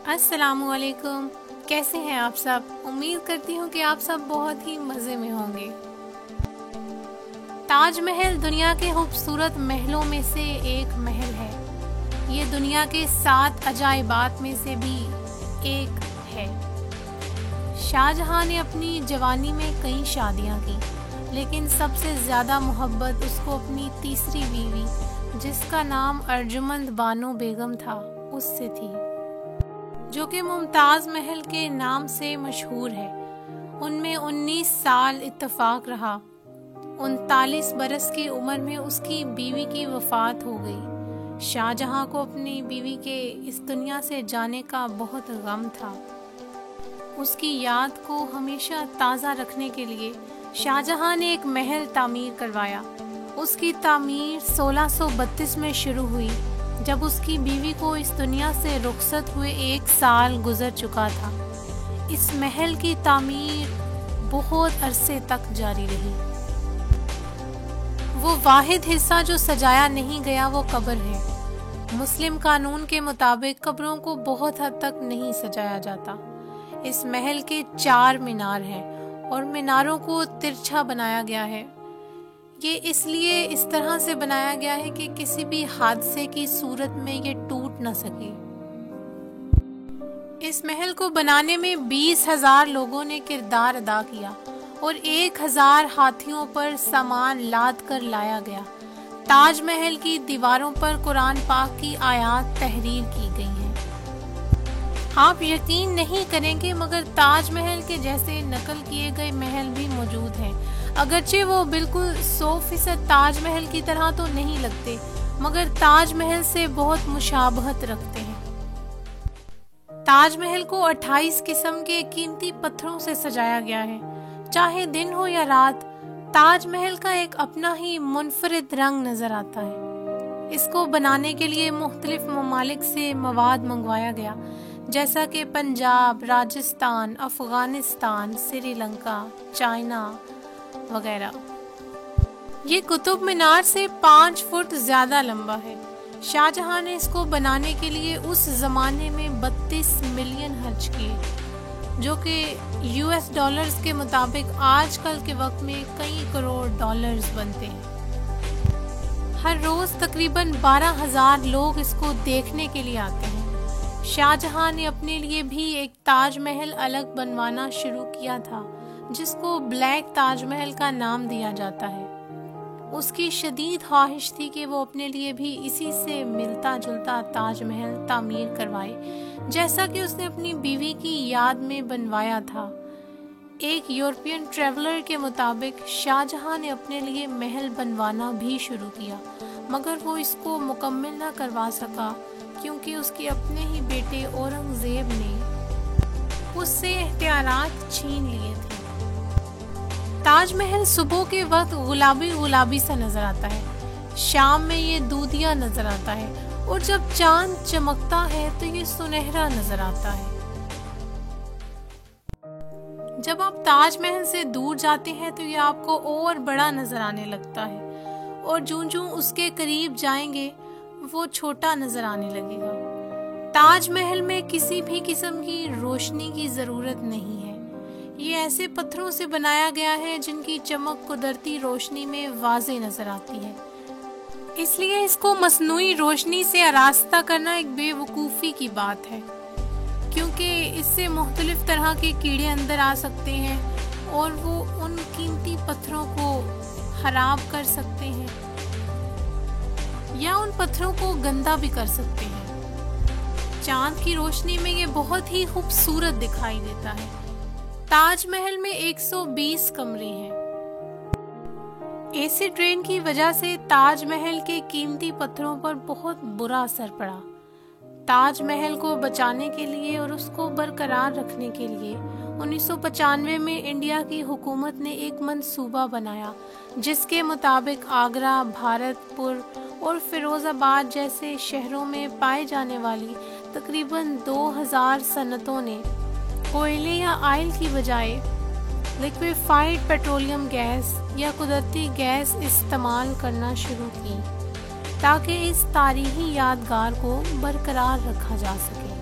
अस्सलामुअलैकुम। कैसे हैं आप सब? उम्मीद करती हूँ कि आप सब बहुत ही मज़े में होंगे। ताजमहल दुनिया के खूबसूरत महलों में से एक महल है। ये दुनिया के 7 अजायबात में से भी एक है। शाहजहां ने अपनी जवानी में कई शादियां की, लेकिन सबसे ज़्यादा मोहब्बत उसको अपनी तीसरी बीवी, जिसका नाम अर्जुमंद बानो बेगम था, उससे थी, जो कि मुमताज़ महल के नाम से मशहूर है। उनमें 19 साल इत्तेफाक रहा। 39 बरस की उम्र में उसकी बीवी की वफात हो गई। शाहजहां को अपनी बीवी के इस दुनिया से जाने का बहुत गम था। उसकी याद को हमेशा ताज़ा रखने के लिए शाहजहां ने एक महल तामीर करवाया। उसकी तामीर 1632 में शुरू हुई, जब उसकी बीवी को इस दुनिया से रुखसत हुए 1 साल गुजर चुका था। इस महल की तामीर बहुत अरसे तक जारी रही। वो वाहिद हिस्सा जो सजाया नहीं गया वो कब्र है। मुस्लिम कानून के मुताबिक कब्रों को बहुत हद तक नहीं सजाया जाता। इस महल के 4 मीनार हैं और मीनारों को तिरछा बनाया गया है। ये इसलिए इस तरह से बनाया गया है कि किसी भी हादसे की सूरत में ये टूट न सके। इस महल को बनाने में 20,000 लोगों ने किरदार अदा किया और 1,000 हाथियों पर सामान लाद कर लाया गया। ताजमहल की दीवारों पर कुरान पाक की आयत तहरीर की गई हैं। आप यकीन नहीं करेंगे, मगर ताजमहल के जैसे नकल किए गए महल भी मौजूद हैं। अगरचे वो बिल्कुल 100% ताजमहल की तरह तो नहीं लगते, मगर ताजमहल से बहुत मुशाबहत रखते हैं। ताजमहल को 28 किस्म के कीमती पत्थरों से सजाया गया है। चाहे दिन हो या रात, ताजमहल का एक अपना ही मुनफरिद रंग नजर आता है। इसको बनाने के लिए मुख्तलिफ ममालिक से मवाद मंगवाया गया, जैसा कि पंजाब, राजस्थान, अफगानिस्तान, श्रीलंका, चाइना वगैरह। ये कुतुब मीनार से 5 फुट ज्यादा लंबा है। शाहजहां ने इसको बनाने के लिए उस जमाने में 32 मिलियन खर्च किए, जो कि US डॉलर्स के मुताबिक आजकल के वक्त में कई करोड़ डॉलर्स बनते हैं। हर रोज तकरीबन 12,000 लोग इसको देखने के लिए आते हैं। शाहजहां ने अपने लिए भी एक ताजमहल अलग बनवाना शुरू किया था, जिसको ब्लैक ताजमहल का नाम दिया जाता है। उसकी शदीद ख्वाहिश थी कि वो अपने लिए भी इसी से मिलता जुलता ताजमहल तामीर करवाए, जैसा कि उसने अपनी बीवी की याद में बनवाया था। एक यूरोपियन ट्रैवलर के मुताबिक शाहजहां ने अपने लिए महल बनवाना भी शुरू किया, मगर वो इसको मुकम्मल ना करवा सका, क्योंकि उसके अपने ही बेटे औरंगजेब ने उससे एहतियारात छीन लिए थे। ताजमहल सुबह के वक्त गुलाबी गुलाबी सा नजर आता है, शाम में ये दूधिया नजर आता है, और जब चांद चमकता है तो ये सुनहरा नजर आता है। जब आप ताजमहल से दूर जाते हैं तो ये आपको और बड़ा नजर आने लगता है, और जूं-जूं उसके करीब जाएंगे वो छोटा नजर आने लगेगा। ताजमहल में किसी भी किस्म की रोशनी की जरूरत नहीं है। ये ऐसे पत्थरों से बनाया गया है जिनकी चमक कुदरती रोशनी में वाज़े नजर आती है। इसलिए इसको मसनूई रोशनी से आरास्ता करना एक बेवकूफ़ी की बात है, क्योंकि इससे मुख्तलिफ तरह के कीड़े अंदर आ सकते हैं और वो उन कीमती पत्थरों को खराब कर सकते हैं या उन पत्थरों को गंदा भी कर सकते हैं। चांद की रोशनी में ये बहुत ही खूबसूरत दिखाई देता है। ताजमहल में 120 कमरे हैं। एसिड रेन की वजह से ताजमहल के कीमती पत्थरों पर बहुत बुरा असर पड़ा। ताजमहल को बचाने के लिए और उसको बरकरार रखने के लिए 1995 में इंडिया की हुकूमत ने एक मंसूबा बनाया, जिसके मुताबिक आगरा, भारतपुर और फिरोजाबाद जैसे शहरों में पाए जाने वाली तकरीबन 2000 सनतों ने कोयले या आयल की बजाय लिक्विफाइड पेट्रोलियम गैस या कुदरती गैस इस्तेमाल करना शुरू की, ताकि इस तारीखी यादगार को बरकरार रखा जा सके।